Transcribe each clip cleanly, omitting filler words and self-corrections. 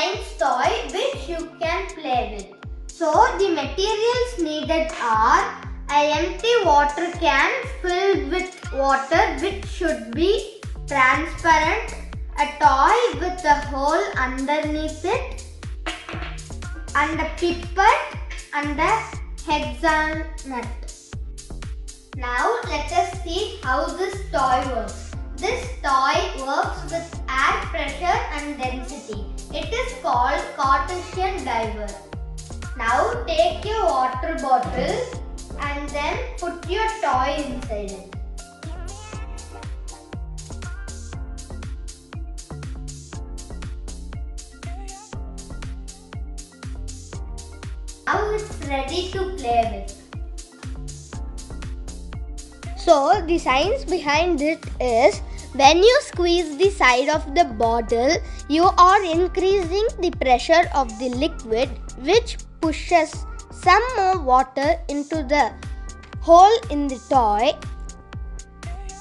science toy which you can play with. So the materials needed are an empty water can filled with water which should be transparent, a toy with a hole underneath it, and a pipette and a hexagon nut. Now let us see how this toy works. This toy works with air pressure and density. It is called Cartesian diver. Now take your water bottle and then put your toy inside it. Now it's ready to play with. So the science behind it is, when you squeeze the side of the bottle, you are increasing the pressure of the liquid, which pushes some more water into the hole in the toy,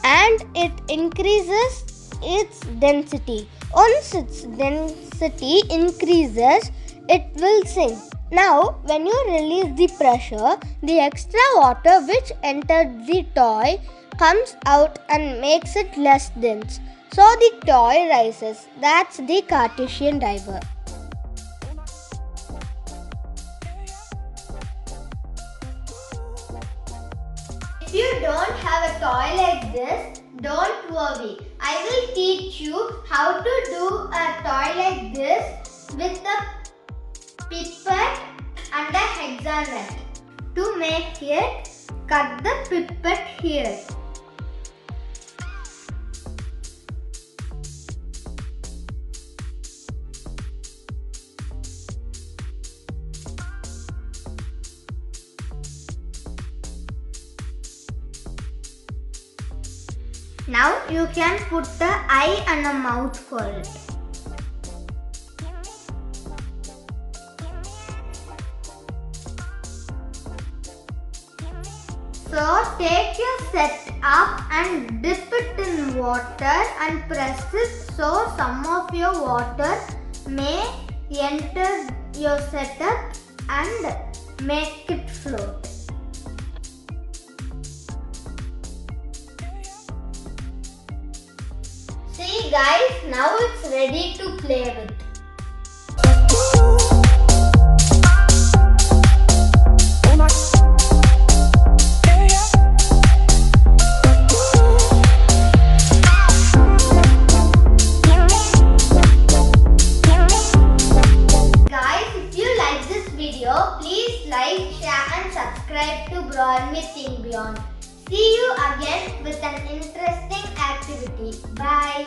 and it increases its density. Once its density increases, it will sink. Now, when you release the pressure, the extra water which entered the toy comes out and makes it less dense. So the toy rises. That's the Cartesian diver. If you don't have a toy like this, don't worry. I will teach you how to do a toy like this with a pipette and a hexagon nut. To make it, cut the pipette here. Now you can put the eye and a mouth for it. So take your set up and dip it in water and press it so some of your water may enter your setup and make it float. See guys, now it's ready to play with. Please like, share and subscribe to Broad Me Think Beyond. See you again with an interesting activity. Bye.